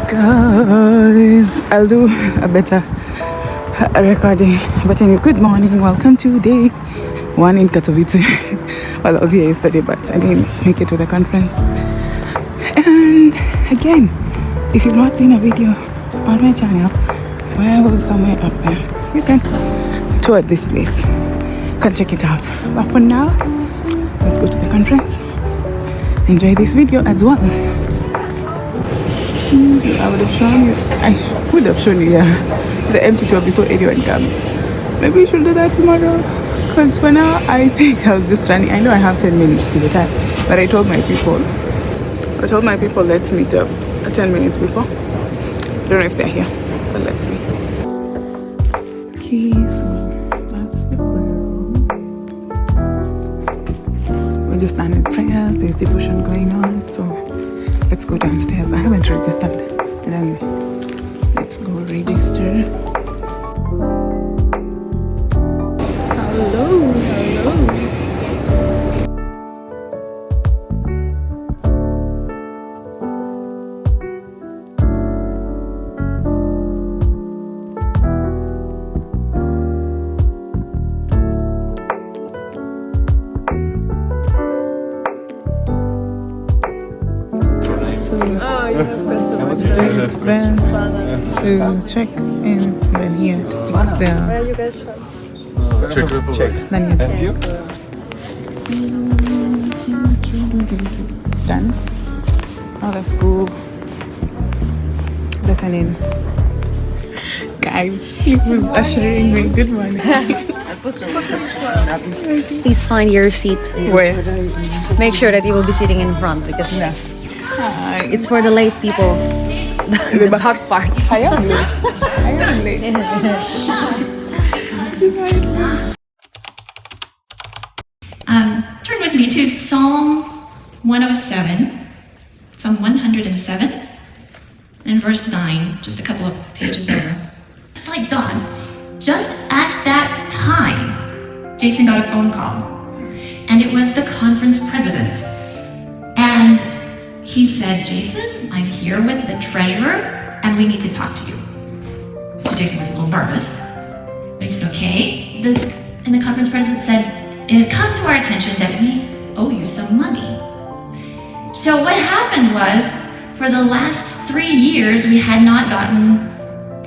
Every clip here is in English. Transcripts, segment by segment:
Guys, I'll do a better recording. But anyway, good morning. Welcome to day 1 in Katowice. Well, I was here yesterday, but I didn't make it to the conference. And again, if you've not seen a video on my channel, well, somewhere up there, you can tour this place. You can check it out. But for now, let's go to the conference. Enjoy this video as well. I would have shown you, would have shown you, the empty tour before anyone comes. Maybe we should do that tomorrow. Because for now, I think I was just running. I know I have 10 minutes to the time, but I told my people, let's meet up 10 minutes before. I don't know if they're here, so let's see. Okay, so that's the prayer. We just started prayers. There's devotion going on, so let's go downstairs. I haven't registered. And then let's go register. Hello. To check in, then here to sit there. Where are you guys from? Czech. Then here. And you? Done. Now let's go listen in. Guys, he was ushering me. Good morning. Please find your seat. Where? Make sure that you will be sitting in front because it's for the late people. The hot part. I am late. Turn with me to Psalm 107, Psalm 107, and verse 9, just a couple of pages over. Like God, just at that time, Jason got a phone call, and it was the conference president. And he said, Jason, I'm here with the treasurer, and we need to talk to you. So Jason was a little nervous, but he said, okay. And the conference president said, it has come to our attention that we owe you some money. So what happened was, for the last 3 years, we had not gotten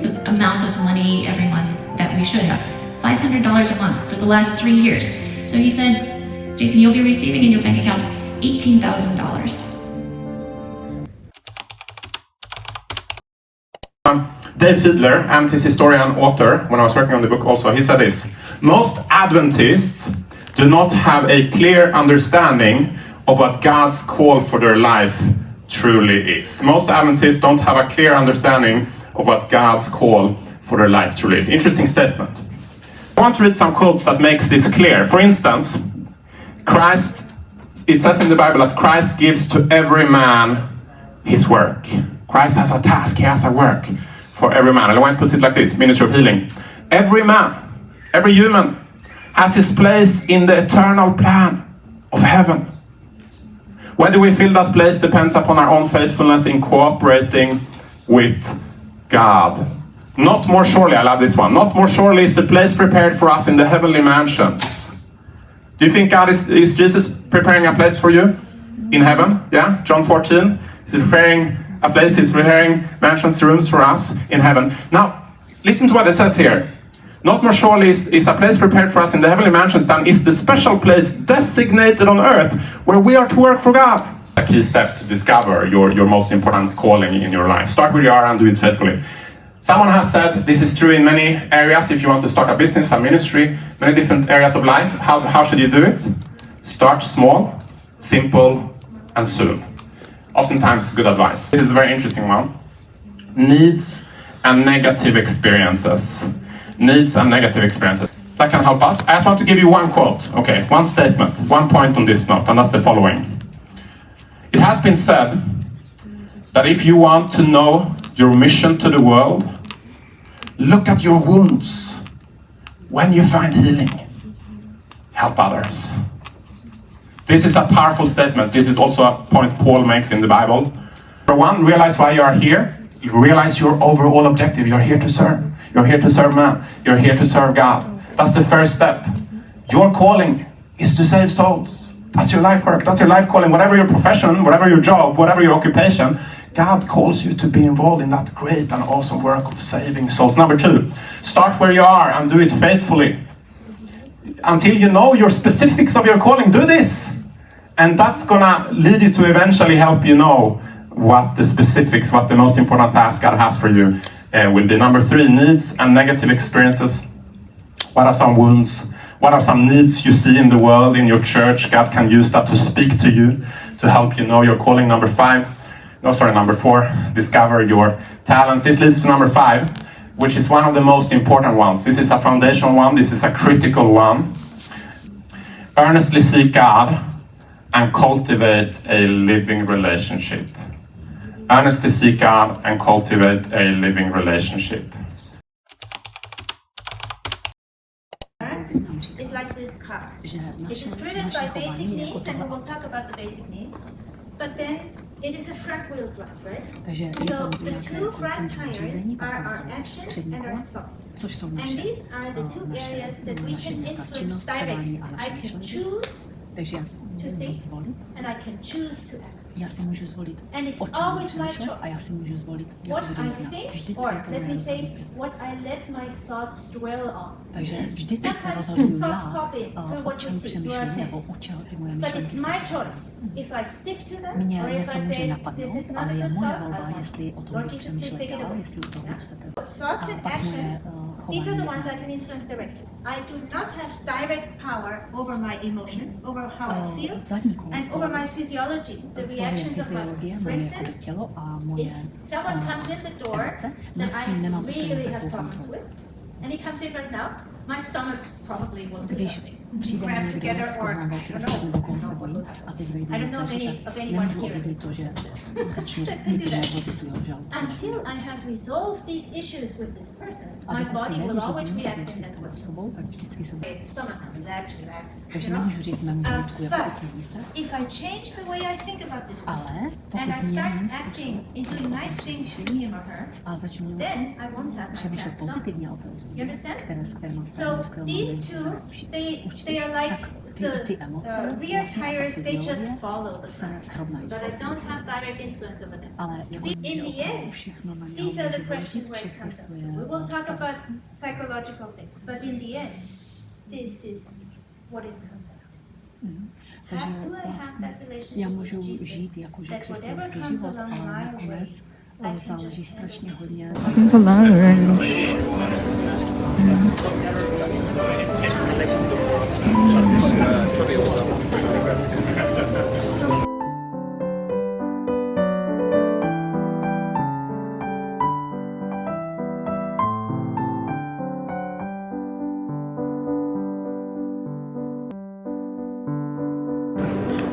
the amount of money every month that we should have. $500 a month for the last 3 years. So he said, Jason, you'll be receiving in your bank account $18,000. Dave Fiedler, Adventist historian and author, when I was working on the book also, he said this: most Adventists do not have a clear understanding of what God's call for their life truly is. Most Adventists don't have a clear understanding of what God's call for their life truly is. Interesting statement. I want to read some quotes that makes this clear. For instance, it says in the Bible that Christ gives to every man his work. Christ has a task, he has a work for every man. Ellen White puts it like this, Ministry of Healing. Every man, every human has his place in the eternal plan of heaven. Whether we fill that place depends upon our own faithfulness in cooperating with God. Not more surely, I love this one, not more surely is the place prepared for us in the heavenly mansions. Do you think God is Jesus preparing a place for you in heaven? Yeah, John 14, he's preparing a place, he's preparing mansions, rooms for us in heaven. Now, listen to what it says here. Not more surely is a place prepared for us in the heavenly mansions than is the special place designated on earth where we are to work for God. A key step to discover your most important calling in your life. Start where you are and do it faithfully. Someone has said this is true in many areas. If you want to start a business, a ministry, many different areas of life, how should you do it? Start small, simple, and soon. Oftentimes, good advice. This is a very interesting one. Needs and negative experiences. Needs and negative experiences. That can help us. I just want to give you one quote, okay, one statement, one point on this note, and that's the following. It has been said that if you want to know your mission to the world, look at your wounds. When you find healing, help others. This is a powerful statement. This is also a point Paul makes in the Bible. For one, realize why you are here. realize your overall objective. You're here to serve. You're here to serve man. You're here to serve God. That's the first step. Your calling is to save souls. That's your life work. That's your life calling. Whatever your profession, whatever your job, whatever your occupation, God calls you to be involved in that great and awesome work of saving souls. Number 2, start where you are and do it faithfully. Until you know your specifics of your calling, do this. And that's gonna lead you to eventually help you know what the specifics, what the most important task God has for you will be. Number 3, needs and negative experiences. What are some wounds? What are some needs you see in the world, in your church? God can use that to speak to you, to help you know your calling. Number 4, discover your talents. This leads to number 5, which is one of the most important ones. This is a foundational one, this is a critical one. Earnestly seek God and cultivate a living relationship. Earnestly seek God and cultivate a living relationship. It's like this car. It is driven by basic needs, and we will talk about the basic needs. But then it is a front wheel drive, right? So the 2 front tires are our actions and our thoughts. And these are the 2 areas that we can influence directly. I can choose to think and I can choose to act. And it's always my choice. What I think, or let me say, what I let my thoughts dwell on. Sometimes thoughts pop in through what you see, through our senses. But it's my choice. If I stick to them, or if I say, this is not a good thought, I won't. Lord Jesus, please take it away. Yeah? Thoughts and actions, these are the ones I can influence directly. I do not have direct power over my emotions, over how I feel, and over my physiology, the reactions of my body. For instance, if someone comes in the door that I really have problems with, and he comes in right now, my stomach probably will do something. Grab together, or I don't know of anyone here. Until I have resolved these issues with this person, my body will always react in that way. Stomach, relax. You know? But if I change the way I think about this person, and I start acting and doing nice things for him or her, then I won't have that bad stomach. You understand? So these 2, they are like the rear tires, they just follow the front tires, but I don't have direct influence over them. In the end, these are the questions where it comes up to. We will talk about psychological things, but in the end, this is what it comes out to. Do I have that relationship with Jesus, that whatever comes along my way, I can just People are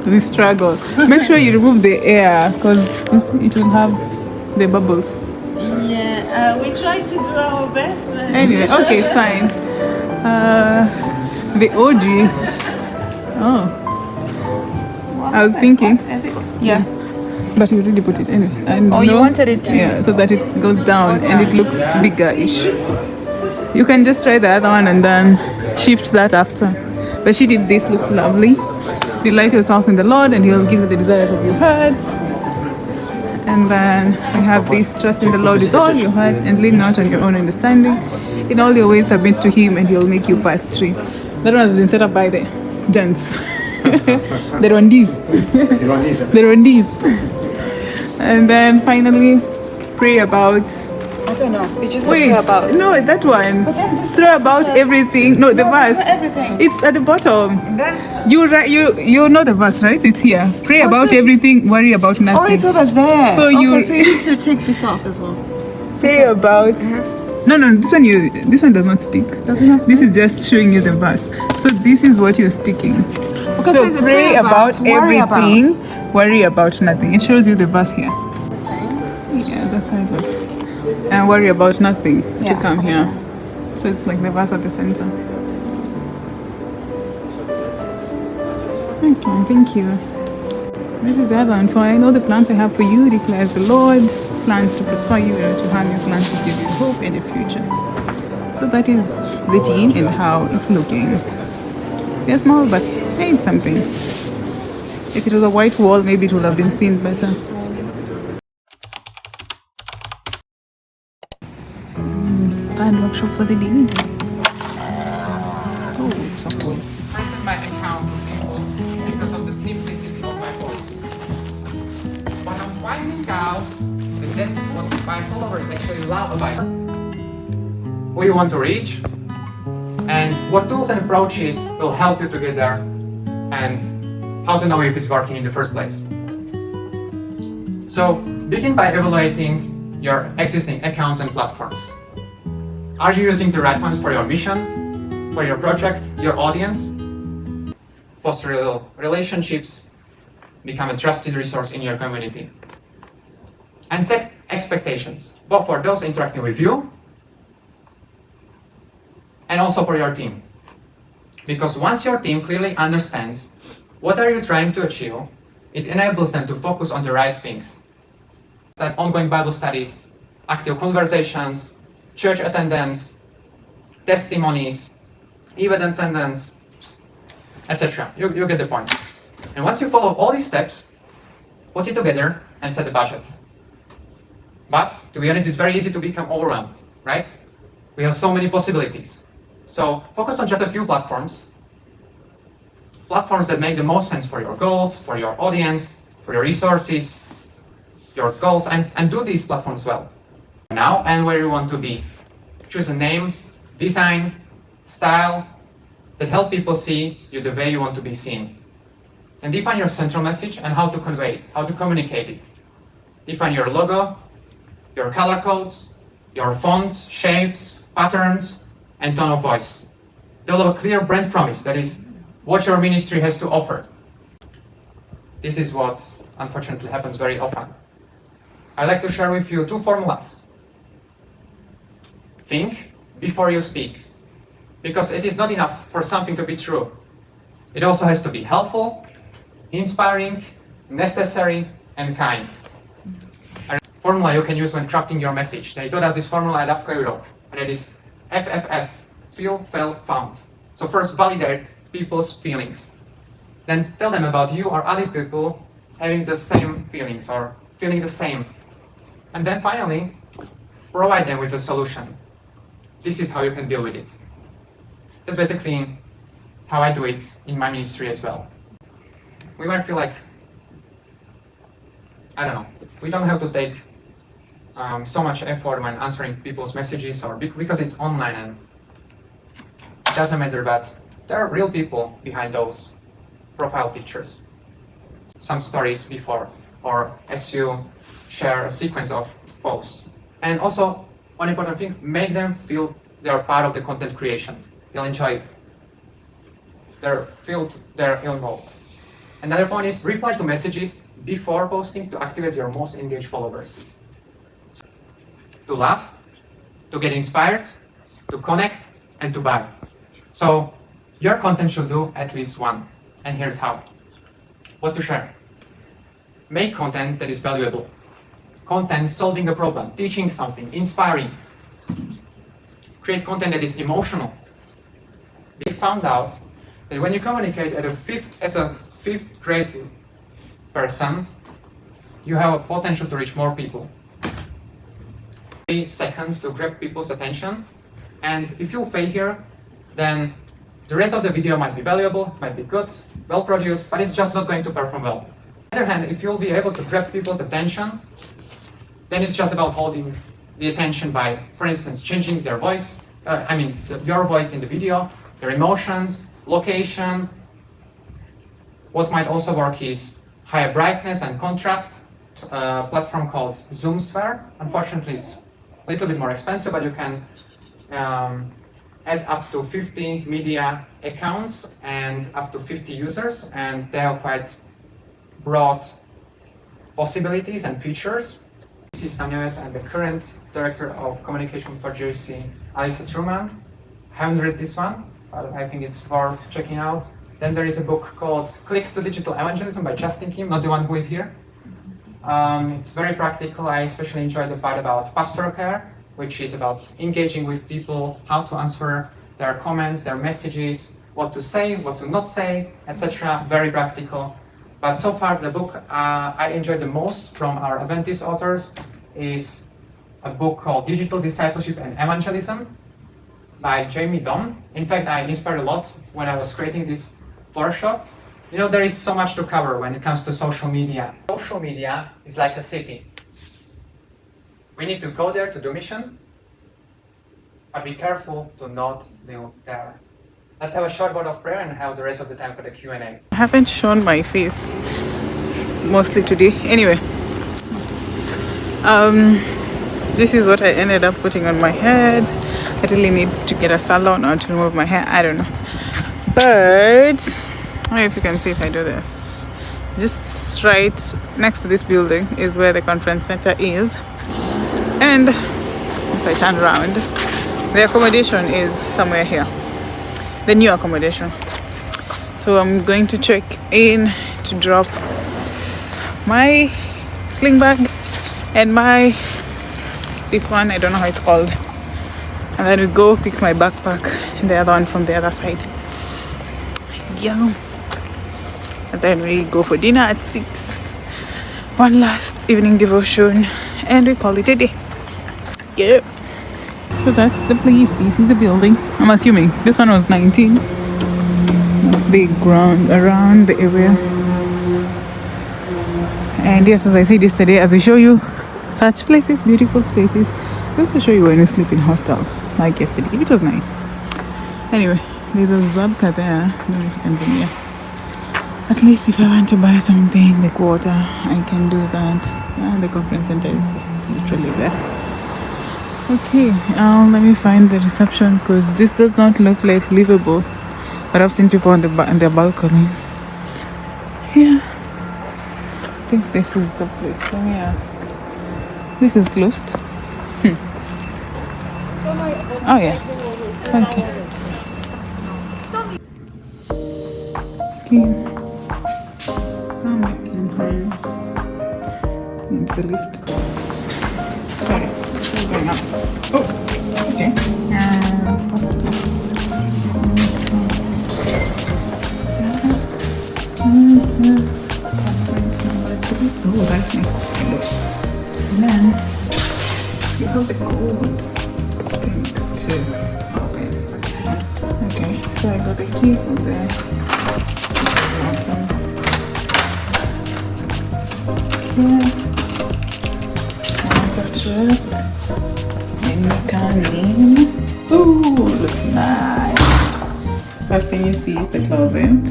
we struggle. Make sure you remove the air because it will have the bubbles. Yeah, we try to do our best. Anyway, okay, fine. The OG. Oh, I was thinking. Yeah. But you already put it in. And Oh, you wanted it to? Yeah, so that it goes down and it looks bigger-ish. You can just try the other one and then shift that after. But she did this, looks lovely. Delight yourself in the Lord and He will give you the desires of your heart. And then we have this, trust in the Lord with all your heart and lean not on your own understanding. In all your ways submit to Him and He will make you path straight. That one has been set up by the gents. The Rwandese. The Rwandese. And then finally, pray about. I don't know. It's just Wait, about. no, that one. But then this Pray about says- everything. No, the No, verse. it's not everything. It's at the bottom. Then, You know the verse, right? It's here. Pray about says- everything, worry about nothing. oh, it's over there. So you- okay, so you need to take this off as well. Pray about. No, this one does not stick. Does it not This is just showing you the verse. So this is what you're sticking. Okay, So it says pray about worry everything, about. worry about nothing. It shows you the verse here. Yeah, that's how it looks. And worry about nothing Yeah. to come here. So it's like the verse at the center. Okay, thank you. This is the other one. For I know the plans I have for you, declares the Lord. plans to prosper you, to have new plans to give you hope in the future. So that is written in how it's looking. They're small, but it's something. If it was a white wall, maybe it would have been seen better. Band workshop for the day. Oh, it's so cool. Present my account to people because of the simplicity of my posts. But I'm finding out that that's what my followers actually love about who you want to reach and what tools and approaches will help you to get there and how to know if it's working in the first place. So begin by evaluating your existing accounts and platforms. Are you using the right ones for your mission, for your project, your audience? Foster real relationships, become a trusted resource in your community. And set expectations, both for those interacting with you and also for your team. Because once your team clearly understands what are you trying to achieve, it enables them to focus on the right things. That ongoing Bible studies, active conversations, church attendance, testimonies, event attendance, etc. You get the point. And once you follow all these steps, put it together and set a budget. But to be honest, it's very easy to become overwhelmed, right? We have so many possibilities. So focus on just a few platforms that make the most sense for your goals, for your audience, for your resources, your goals, and do these platforms well. Now and where you want to be. Choose a name, design, style that help people see you the way you want to be seen. And define your central message and how to convey it, how to communicate it. Define your logo, your color codes, your fonts, shapes, patterns, and tone of voice. Develop a clear brand promise, that is what your ministry has to offer. This is what unfortunately happens very often. I'd like to share with you two formulas. Think before you speak, because it is not enough for something to be true. It also has to be helpful, inspiring, necessary, and kind. A formula you can use when crafting your message. They taught us this formula at AFCO Europe, and it is FFF, feel, felt, found. So first validate people's feelings. Then tell them about you or other people having the same feelings or feeling the same. And then finally, provide them with a solution. This is how you can deal with it. That's basically how I do it in my ministry as well. We might feel like, I don't know, we don't have to take so much effort when answering people's messages or because it's online and it doesn't matter, but there are real people behind those profile pictures. Some stories before or as you share a sequence of posts. And also, one important thing, make them feel they are part of the content creation. They'll enjoy it. They're involved. Another point is reply to messages before posting to activate your most engaged followers. To laugh, to get inspired, to connect, and to buy. So your content should do at least one. And here's how. What to share? Make content that is valuable. Content solving a problem, teaching something, inspiring. Create content that is emotional. We found out that when you communicate as a fifth grade person, you have a potential to reach more people. 3 seconds to grab people's attention, and if you fail here, then the rest of the video might be valuable, might be good, well produced, but it's just not going to perform well. On the other hand, if you'll be able to grab people's attention, then it's just about holding the attention by, for instance, changing their voice, your voice in the video, their emotions, location. What might also work is higher brightness and contrast. A platform called ZoomSphere. Unfortunately, it's a little bit more expensive, but you can add up to 50 media accounts and up to 50 users, and they have quite broad possibilities and features. This is Sanyoes and the current director of communication for JC, Alisa Truman. I haven't read this one, but I think it's worth checking out. Then there is a book called Clicks to Digital Evangelism by Justin Kim, not the one who is here. It's very practical. I especially enjoy the part about pastoral care, which is about engaging with people, how to answer their comments, their messages, what to say, what to not say, etc. Very practical. But so far, the book I enjoyed the most from our Adventist authors is a book called Digital Discipleship and Evangelism by Jamie Dunn. In fact, I inspired a lot when I was creating this workshop. You know, there is so much to cover when it comes to social media. Social media is like a city. We need to go there to do mission, but be careful to not live there. Let's have a short word of prayer and have the rest of the time for the Q&A. I haven't shown my face mostly today. Anyway, this is what I ended up putting on my head. I really need to get a salon or to remove my hair. I don't know. But I don't know if you can see if I do this. Just right next to this building is where the conference center is. And if I turn around, the accommodation is somewhere here. The new accommodation. So I'm going to check in to drop my sling bag and this one, I don't know how it's called. And then we go pick my backpack and the other one from the other side. Yeah. And then we go for dinner at 6. One last evening devotion and we call it a day. Yeah. So that's the place. This is the building. I'm assuming this one was 19. That's the ground around the area. And yes, as I said yesterday, as we show you such places, beautiful spaces, we also show you when we sleep in hostels, like yesterday, which was nice. Anyway, there's a Zabka there. I don't know if you can zoom here. At least if I want to buy something like water, I can do that. The conference center is just literally there. Okay, let me find the reception because this does not look like livable. But I've seen people on their balconies. Yeah, I think this is the place. Let me ask. This is closed. Oh yeah. Okay. Okay. From the entrance into the lift. Sorry, still going up. Oh, okay. Oh, that's nice. And then you have the code thing to open. Okay, so I got the key from there. Out of trip. Then you come in. Ooh, looks nice. First thing you see is the closet.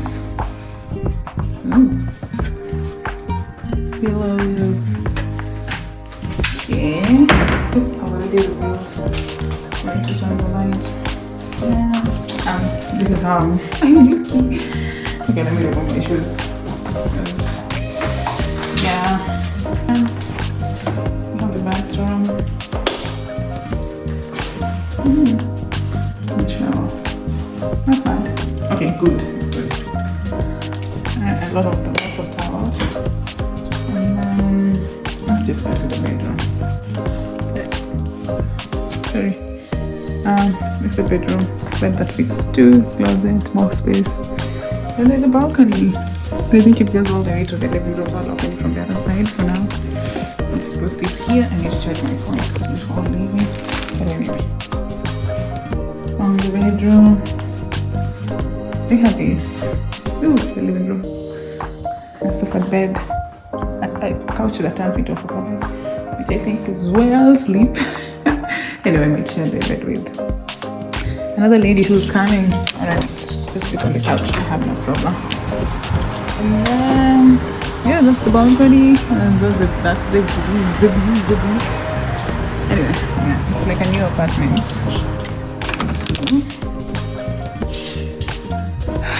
Pillows. Okay. I've already removed. Let's switch on the lights. Yeah. This is how I'm looking. Okay, let me remove my shoes. Yeah. We have the bathroom. Shower. Not bad. Okay, good. It's good. And lots of towels. And then let's just start with the bedroom. Sorry. It's a bedroom. Bed that fits 2, closet, more space. Then there's a balcony. I think it goes all the way to the living room. I'll open it from the other side for now. Let's put this here. I need to charge my phones before leaving. But anyway. On the bedroom. We have this. Ooh, the living room. A sofa bed. A couch that turns into a sofa bed, which I think is well sleep. Anyway, I might share the bed with another lady who's coming. Alright, just sleep on the couch. I have no problem. And then, yeah, that's the balcony. And that's the view. Anyway, yeah, it's like a new apartment. So,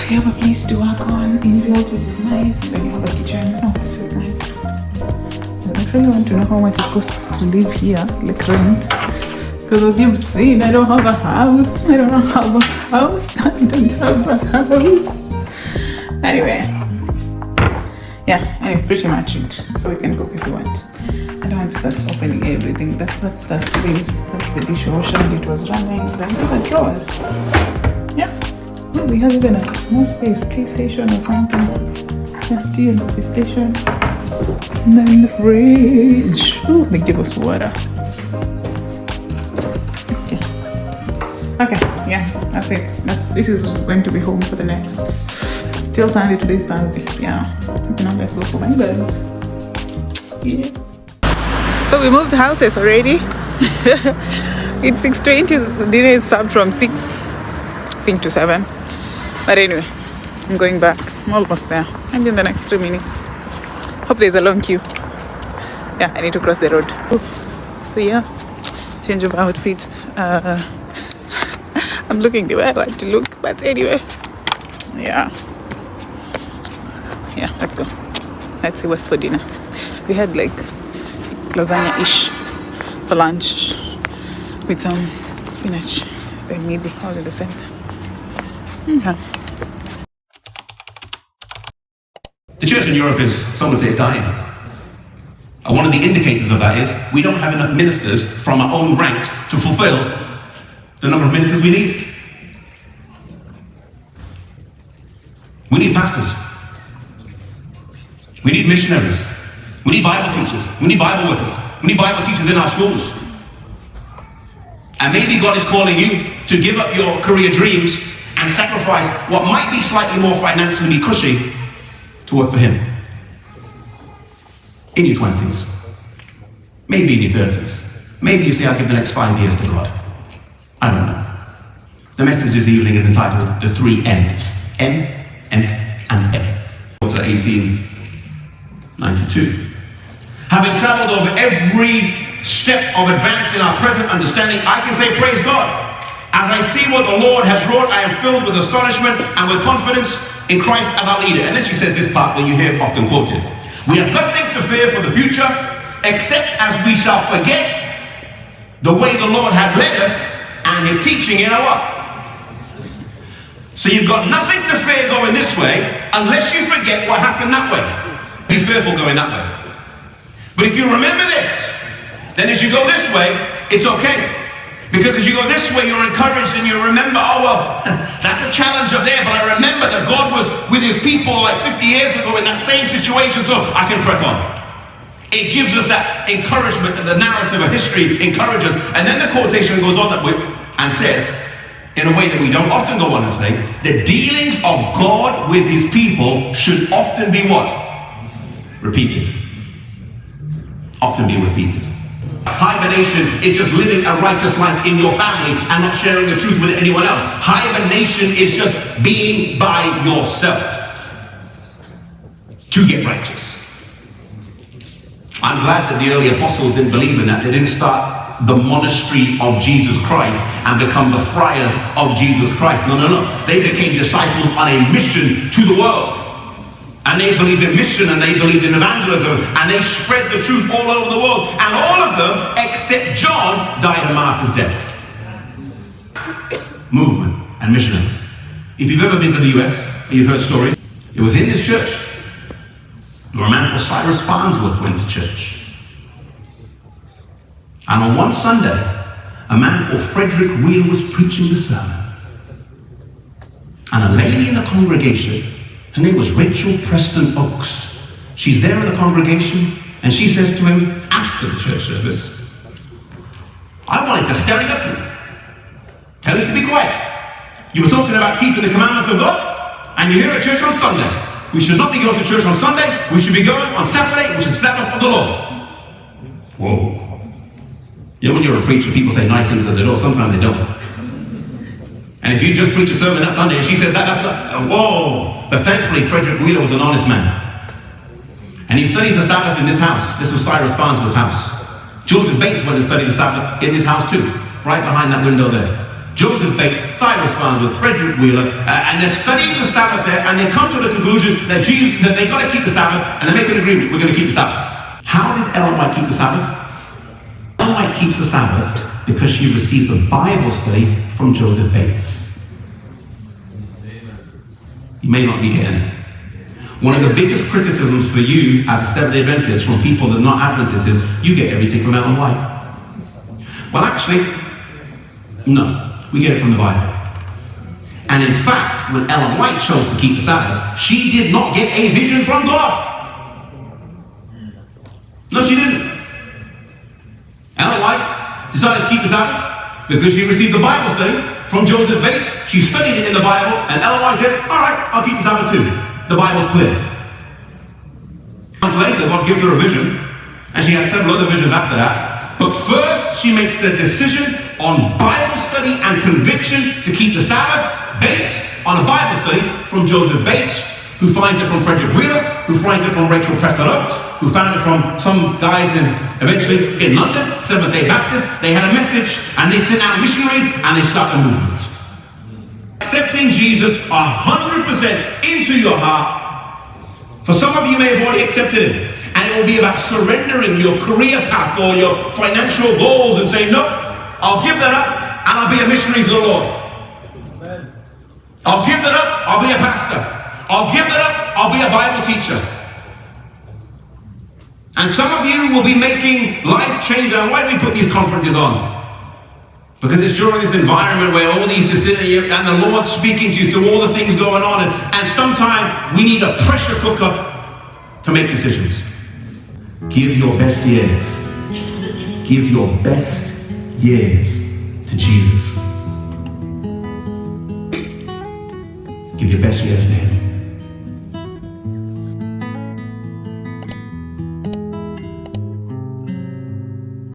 you have a place to work on inbuilt, which is nice. And then you have a kitchen. Oh, this is nice. I really want to know how much it costs to live here, like rent. Because as you've seen, I don't have a house. I don't have a house. I don't have a house. Anyway, yeah, anyway, pretty much it. So we can cook if you want. I don't want to start opening everything. That's things. That's the dishwasher and it was running. Then the drawers. Yeah. Oh, we have even a more space, tea station or something. Yeah, tea and coffee station. And then the fridge. Oh, they give us water. Okay, yeah, that's it. This is going to be home for the next till Sunday. Today's Thursday. Yeah, you can always go for my birds. Yeah. So we moved houses already. It's 6:20. Dinner is served from 6, I think, to 7. But anyway, I'm going back. I'm almost there. Maybe in the next 3 minutes. Hope there's a long queue. Yeah, I need to cross the road. So yeah, change of outfits. I'm looking the way I want to look, but anyway, yeah, let's go. Let's see what's for dinner. We had like lasagna-ish for lunch with some spinach and meaty all in the center. Yeah. The church in Europe is, some would say, it's dying. And one of the indicators of that is we don't have enough ministers from our own ranks to fulfill the number of ministers we need. We need pastors. We need missionaries. We need Bible teachers. We need Bible workers. We need Bible teachers in our schools. And maybe God is calling you to give up your career dreams and sacrifice what might be slightly more financially cushy to work for Him. In your 20s. Maybe in your 30s. Maybe you say, I'll give the next 5 years to God. I don't know. The message this evening is entitled The Three M's. M, and M. 1892. Having traveled over every step of advance in our present understanding, I can say, praise God. As I see what the Lord has wrought, I am filled with astonishment and with confidence in Christ as our leader. And then she says this part where you hear often quoted. We have nothing to fear for the future, except as we shall forget the way the Lord has led us and His teaching in our what? So you've got nothing to fear going this way unless you forget what happened that way. Be fearful going that way. But if you remember this, then as you go this way, it's okay. Because as you go this way, you're encouraged and you remember, oh well, that's a challenge up there, but I remember that God was with His people like 50 years ago in that same situation, so I can press on. It gives us that encouragement, and the narrative of history encourages. And then the quotation goes on and says, in a way that we don't often go on and say, the dealings of God with His people should often be what? Repeated. Often be repeated. Hibernation is just living a righteous life in your family and not sharing the truth with anyone else. Hibernation is just being by yourself to get righteous. I'm glad that the early apostles didn't believe in that. They didn't start the monastery of Jesus Christ and become the friars of Jesus Christ. No. They became disciples on a mission to the world. And they believed in mission and they believed in evangelism and they spread the truth all over the world. And all of them, except John, died a martyr's death. Movement and missionaries. If you've ever been to the US, you've heard stories. It was in this church where a man called Cyrus Farnsworth went to church. And on one Sunday, a man called Frederick Wheeler was preaching the sermon. And a lady in the congregation, her name was Rachel Preston Oakes. She's there in the congregation and she says to him after the church service, I wanted to stand up to you, tell you to be quiet. You were talking about keeping the commandments of God and you're here at church on Sunday. We should not be going to church on Sunday, we should be going on Saturday, which is the Sabbath of the Lord. Whoa. You know when you're a preacher, people say nice things at the door, sometimes they don't. And if you just preach a sermon that Sunday and she says that's not, whoa. But thankfully, Frederick Wheeler was an honest man. And he studies the Sabbath in this house. This was Cyrus Farnsworth's house. Joseph Bates went to study the Sabbath in this house too, right behind that window there. Joseph Bates, Cyrus Farnsworth, Frederick Wheeler, and they're studying the Sabbath there, and they come to the conclusion that they've got to keep the Sabbath, and they make an agreement, we're going to keep the Sabbath. How did Ellen White keep the Sabbath? Ellen White keeps the Sabbath because she receives a Bible study from Joseph Bates. You may not be getting it. One of the biggest criticisms for you as a Seventh-day Adventist from people that are not Adventists is you get everything from Ellen White. Well, actually, no, we get it from the Bible. And in fact, when Ellen White chose to keep the Sabbath, she did not get a vision from God. No, she didn't. Ellen White decided to keep the Sabbath because she received the Bible study from Joseph Bates. She studied it in the Bible, and Ellen White says, all right, I'll keep the Sabbath too. The Bible's clear. Months later, God gives her a vision, and she had several other visions after that. But first, she makes the decision on Bible study and conviction to keep the Sabbath based on a Bible study from Joseph Bates, who finds it from Frederick Wheeler, who finds it from Rachel Preston Oakes, who found it from some guys eventually in London, Seventh-day Baptists. They had a message, and they sent out missionaries, and they started a movement. Accepting Jesus 100% into your heart. For some of you may have already accepted him, and it will be about surrendering your career path or your financial goals and saying, no, I'll give that up, and I'll be a missionary for the Lord. I'll give that up, I'll be a pastor. I'll give that up, I'll be a Bible teacher. And some of you will be making life change. And why do we put these conferences on? Because it's during this environment where all these decisions, and the Lord's speaking to you through all the things going on, and sometimes we need a pressure cooker to make decisions. Give your best years. Give your best years to Jesus. Give your best years to him.